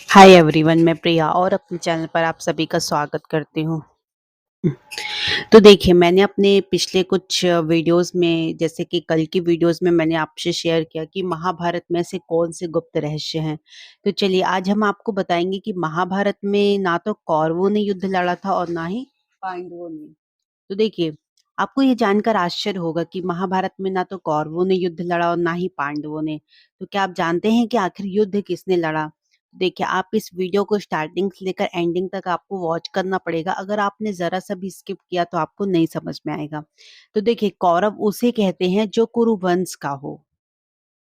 Hi everyone, मैं प्रिया और अपने चैनल पर आप सभी का स्वागत करती हूँ। तो देखिए, मैंने अपने पिछले कुछ वीडियोस में, जैसे कि कल की वीडियोस में मैंने आपसे शेयर किया कि महाभारत में से कौन से गुप्त रहस्य हैं। तो चलिए, आज हम आपको बताएंगे कि महाभारत में ना तो कौरवों ने युद्ध लड़ा था और ना ही पांडवों ने। तो देखिए, आपको ये जानकर आश्चर्य होगा कि महाभारत में ना तो कौरवों ने युद्ध लड़ा और ना ही पांडवों ने। तो क्या आप जानते हैं कि आखिर युद्ध किसने लड़ा? देखिए, आप इस वीडियो को स्टार्टिंग से लेकर एंडिंग तक आपको वॉच करना पड़ेगा। अगर आपने ज़रा सा भी स्किप किया तो आपको नहीं समझ में आएगा। तो देखिए, कौरव उसे कहते हैं जो कुरु वंश का हो।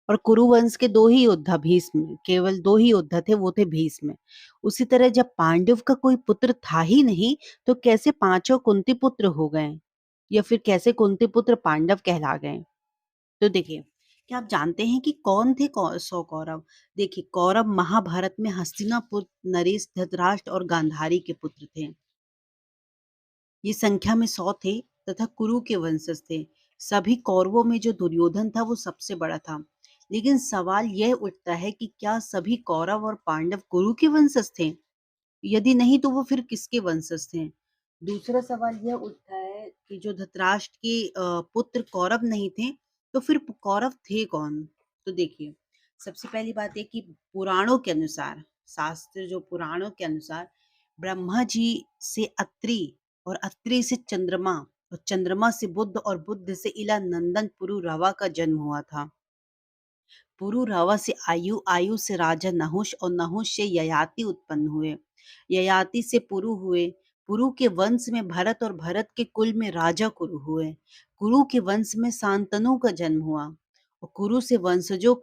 और कुरु वंश के 2 ही योद्धा भीष्म, केवल 2 ही योद्धा थे, वो थे भीष्म। उसी तरह जब पांडव का कोई पुत्र था ही नहीं, तो कैसे पांचों कुंती पुत्र हो गए? या फिर कैसे कुंती पुत्र पांडव कहला गए? तो देखिए, क्या आप जानते हैं कि कौन थे 100 कौरव? देखिए, कौरव महाभारत में हस्तिनापुर, नरेश, धृतराष्ट्र और गांधारी के पुत्र थे। ये संख्या में 100 थे तथा कुरु के वंशज थे। सभी कौरवों में जो दुर्योधन था वो सबसे बड़ा था। लेकिन सवाल यह उठता है कि क्या सभी कौरव और पांडव कुरु के वंशज थे? यदि नहीं तो वो फिर किसके वंशज थे? दूसरा सवाल यह उठता है कि जो धृतराष्ट्र के पुत्र कौरव नहीं थे, तो फिर कौरव थे कौन? तो देखिए, सबसे पहली बात है कि पुराणों के अनुसार, शास्त्र जो पुराणों के अनुसार, ब्रह्मा जी से अत्रि और अत्रि से चंद्रमा और चंद्रमा से बुध और बुध से इला नंदन पुरुरवा का जन्म हुआ था। पुरुरवा से आयु, आयु से राजा नहुष और नहुष से ययाति उत्पन्न हुए। ययाति से पुरु हुए। पुरु के वंश में भरत और भरत के कुल में राजा कुरु हुए। कुरु के वंश में शांतनु का जन्म हुआ और कुरु से वंशजों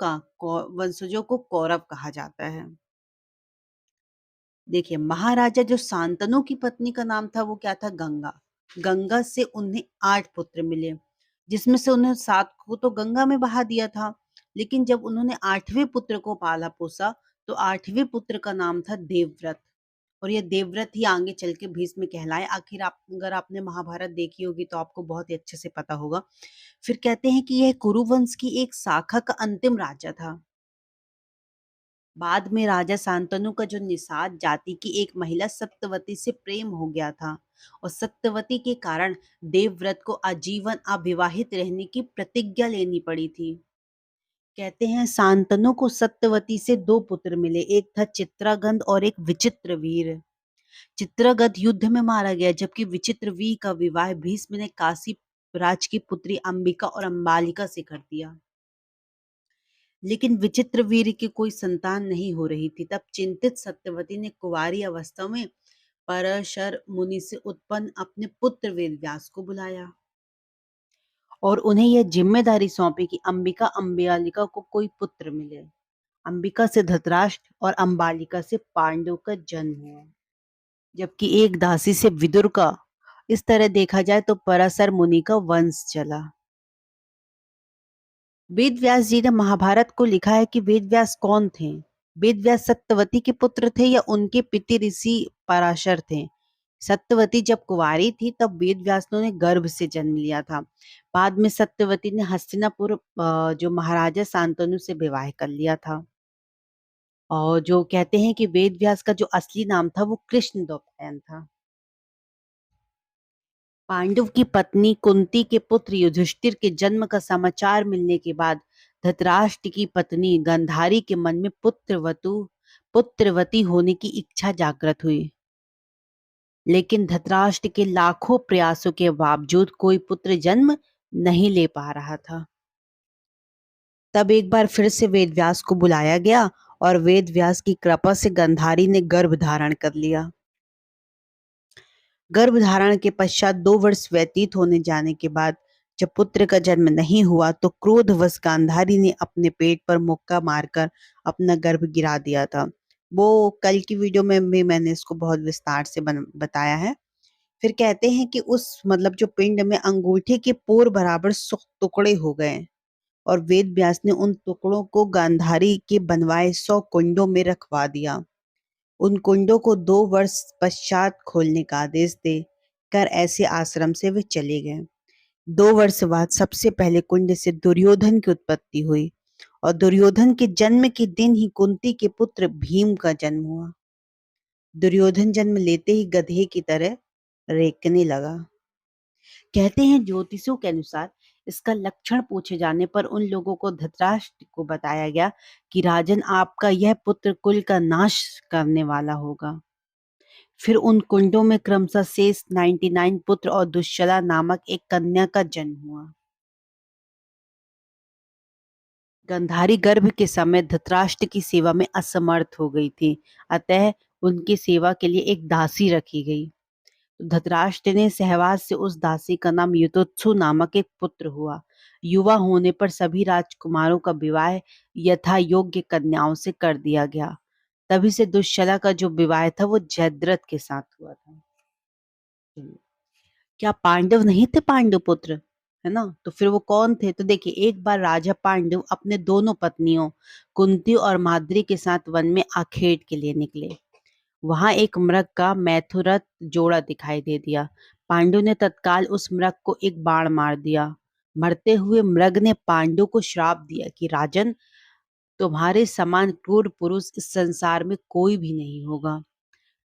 को कौरव कहा जाता है। देखिए, महाराजा जो शांतनु की पत्नी का नाम था वो क्या था? गंगा। गंगा से उन्हें 8 पुत्र मिले, जिसमें से उन्हें 7 को तो गंगा में बहा दिया था। लेकिन जब उन्होंने 8वें पुत्र को पाला पोसा, तो 8वें पुत्र का नाम था देवव्रत। और ये देवव्रत ही आगे चल के भीष्म कहलाए। आखिर आप, अगर आपने महाभारत देखी होगी तो आपको बहुत ही अच्छे से पता होगा। फिर कहते हैं कि यह कुरुवंश की एक शाखा का अंतिम राजा था। बाद में राजा शांतनु का जो निषाद जाति की एक महिला सत्यवती से प्रेम हो गया था और सत्यवती के कारण देवव्रत को आजीवन अविवाहित रहने की प्रतिज्ञा लेनी पड़ी थी। कहते हैं शांतनु को सत्यवती से 2 पुत्र मिले, एक था चित्रागंध और एक विचित्रवीर। चित्रागंध युद्ध में मारा गया, जबकि विचित्रवीर का विवाह भीष्म ने काशी राज की पुत्री अंबिका और अंबालिका से कर दिया। लेकिन विचित्रवीर की कोई संतान नहीं हो रही थी। तब चिंतित सत्यवती ने कुंवारी अवस्था में पराशर मुनि से उत्पन्न अपने पुत्र वेदव्यास को बुलाया और उन्हें यह जिम्मेदारी सौंपी कि अंबिका अंबालिका को कोई पुत्र मिले। अंबिका से धृतराष्ट्र और अंबालिका से पांडव का जन्म हुआ, जबकि एक दासी से विदुर का। इस तरह देखा जाए तो पराशर मुनि का वंश चला। वेद व्यास जी ने महाभारत को लिखा है कि वेद व्यास कौन थे? वेद व्यास सत्यवती के पुत्र थे या उनके पिता ऋषि पराशर थे? सत्यवती जब कुंवारी थी तब वेद व्यास ने गर्भ से जन्म लिया था। बाद में सत्यवती ने हस्तिनापुर जो महाराजा शांतनु से विवाह कर लिया था। और जो कहते हैं कि वेद व्यास का जो असली नाम था वो कृष्ण द्वैपायन था। पांडव की पत्नी कुंती के पुत्र युधिष्ठिर के जन्म का समाचार मिलने के बाद धृतराष्ट्र की पत्नी गांधारी के मन में पुत्रवती होने की इच्छा जागृत हुई। लेकिन धृतराष्ट्र के लाखों प्रयासों के बावजूद कोई पुत्र जन्म नहीं ले पा रहा था। तब एक बार फिर से वेदव्यास को बुलाया गया और वेदव्यास की कृपा से गांधारी ने गर्भ धारण कर लिया। गर्भधारण के पश्चात 2 वर्ष व्यतीत होने जाने के बाद जब पुत्र का जन्म नहीं हुआ तो क्रोधवश गांधारी ने अपने पेट पर मुक्का मारकर अपना गर्भ गिरा दिया था। वो कल की वीडियो में भी मैंने इसको बहुत विस्तार से बताया है। फिर कहते हैं कि उस मतलब जो पिंड में अंगूठे के पोर बराबर 100 टुकड़े हो गए और वेद व्यास ने उन टुकड़ों को गांधारी के बनवाए 100 कुंडों में रखवा दिया। उन कुंडों को 2 वर्ष पश्चात खोलने का आदेश दे कर ऐसे आश्रम से वे चले गए। 2 वर्ष बाद सबसे पहले कुंड से दुर्योधन की उत्पत्ति हुई और दुर्योधन के जन्म के दिन ही कुंती के पुत्र भीम का जन्म हुआ। दुर्योधन जन्म लेते ही गधे की तरह रेंकने लगा। कहते हैं ज्योतिषों के अनुसार इसका लक्षण पूछे जाने पर उन लोगों को धृतराष्ट्र को बताया गया कि राजन, आपका यह पुत्र कुल का नाश करने वाला होगा। फिर उन कुंडों में क्रमशः शेष 99 पुत्र और दुश्शला नामक एक कन्या का जन्म हुआ। गंधारी गर्भ के समय धृतराष्ट्र की सेवा में असमर्थ हो गई थी, अतः उनकी सेवा के लिए एक दासी रखी गई। धृतराष्ट्र ने सहवास से उस दासी का नाम युतोत्सु नामक एक पुत्र हुआ। युवा होने पर सभी राजकुमारों का विवाह यथा योग्य कन्याओं से कर दिया गया। तभी से दुश्शला का जो विवाह था वो जयद्रथ के साथ हुआ था। क्या पांडव नहीं थे पांडु पुत्र, है ना? तो फिर वो कौन थे? तो देखिए, एक बार राजा पांडु अपने दोनों पत्नियों कुंती और माद्री के साथ वन में आखेट के लिए निकले। वहां एक मृग का मैथुरथ जोड़ा दिखाई दे दिया। पांडु ने तत्काल उस मृग को एक बाण मार दिया। मरते हुए मृग ने पांडु को श्राप दिया कि राजन, तुम्हारे समान क्रूर पुरुष इस संसार में कोई भी नहीं होगा।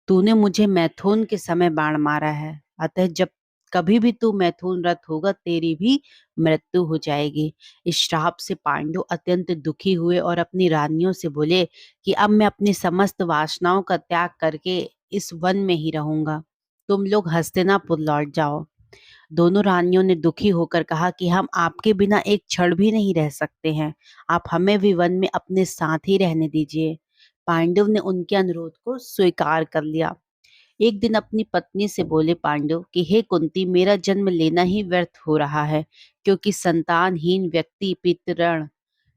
तूने मुझे मैथुन के समय बाण मारा है, अतः जब कभी भी तू मैथुन रथ होगा तेरी भी मृत्यु हो जाएगी। इस श्राप से पांडु अत्यंत दुखी हुए और अपनी रानियों से बोले कि अब मैं अपनी समस्त वासनाओं का त्याग करके इस वन में ही रहूंगा। तुम लोग हस्तिनापुर लौट जाओ। दोनों रानियों ने दुखी होकर कहा कि हम आपके बिना एक क्षण भी नहीं रह सकते हैं। आप हमें भी वन में अपने साथ ही रहने दीजिए। पांडव ने उनके अनुरोध को स्वीकार कर लिया। एक दिन अपनी पत्नी से बोले पांडव कि हे कुंती, मेरा जन्म लेना ही व्यर्थ हो रहा है, क्योंकि संतानहीन व्यक्ति पितृण,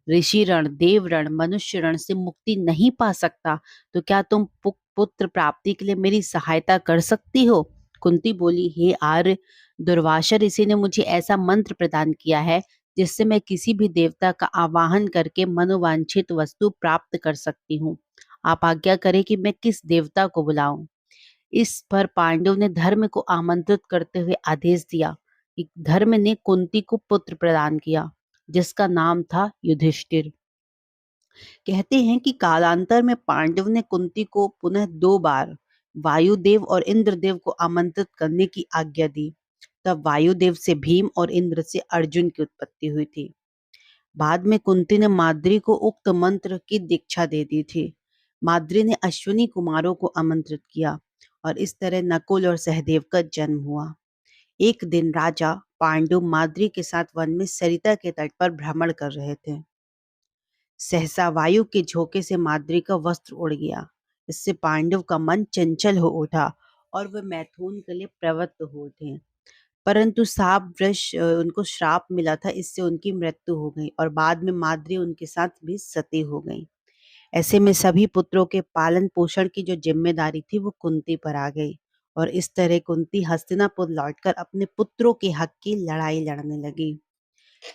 ऋषि ऋण, देव ऋण, मनुष्य ऋण से मुक्ति नहीं पा सकता। तो क्या तुम पुत्र प्राप्ति के लिए मेरी सहायता कर सकती हो? कुंती बोली, हे आर्य, दुर्वासा ऋषि ने मुझे ऐसा मंत्र प्रदान किया है जिससे मैं किसी भी देवता का आवाहन करके मनोवांछित वस्तु प्राप्त कर सकती हूँ। आप आज्ञा करें कि मैं किस देवता को बुलाऊं। इस पर पांडव ने धर्म को आमंत्रित करते हुए आदेश दिया कि धर्म ने कुंती को पुत्र प्रदान किया, जिसका नाम था युधिष्ठिर। कहते हैं कि कालांतर में पांडव ने कुंती को पुनः 2 बार वायुदेव और इंद्रदेव को आमंत्रित करने की आज्ञा दी। तब वायुदेव से भीम और इंद्र से अर्जुन की उत्पत्ति हुई थी। बाद में कुंती ने माद्री को उक्त मंत्र की दीक्षा दे दी थी। माद्री ने अश्विनी कुमारों को आमंत्रित किया और इस तरह नकुल और सहदेव का जन्म हुआ। एक दिन राजा पांडु माद्री के साथ वन में सरिता के तट पर भ्रमण कर रहे थे। सहसा वायु के झोंके से माद्री का वस्त्र उड़ गया। इससे पांडव का मन चंचल हो उठा और वे मैथुन के लिए प्रवृत्त हो उठे। परंतु साप वृष उनको श्राप मिला था, इससे उनकी मृत्यु हो गई और बाद में माद्री उनके साथ भी सती हो गई। ऐसे में सभी पुत्रों के पालन पोषण की जो जिम्मेदारी थी वो कुंती पर आ गई और इस तरह कुंती हस्तिनापुर लौटकर अपने पुत्रों के हक की लड़ाई लड़ने लगी।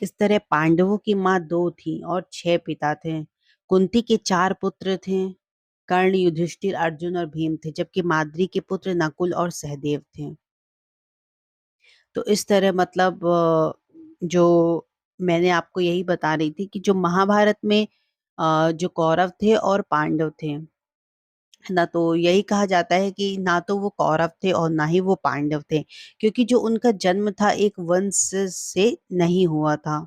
इस तरह पांडवों की माँ 2 थी और 6 पिता थे। कुंती के 4 पुत्र थे, कर्ण, युधिष्ठिर, अर्जुन और भीम थे, जबकि माद्री के पुत्र नकुल और सहदेव थे। तो इस तरह मतलब जो मैंने आपको यही बता रही थी कि जो महाभारत में जो कौरव थे और पांडव थे, है ना? तो यही कहा जाता है कि ना तो वो कौरव थे और ना ही वो पांडव थे, क्योंकि जो उनका जन्म था एक वंश से नहीं हुआ था,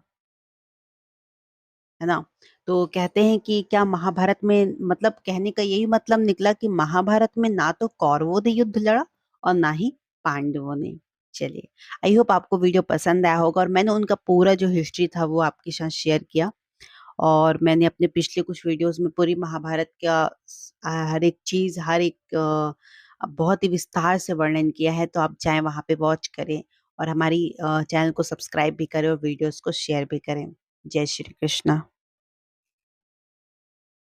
है ना? तो कहते हैं कि क्या महाभारत में, मतलब कहने का यही मतलब निकला कि महाभारत में ना तो कौरवों ने युद्ध लड़ा और ना ही पांडवों ने। चलिए, आई होप आपको वीडियो पसंद आया होगा और मैंने उनका पूरा जो हिस्ट्री था वो आपके साथ शेयर किया। और मैंने अपने पिछले कुछ वीडियोस में पूरी महाभारत का हर एक चीज़, हर एक बहुत ही विस्तार से वर्णन किया है, तो आप जाएँ वहाँ पे वॉच करें और हमारी चैनल को सब्सक्राइब भी करें और वीडियोस को शेयर भी करें। जय श्री कृष्णा।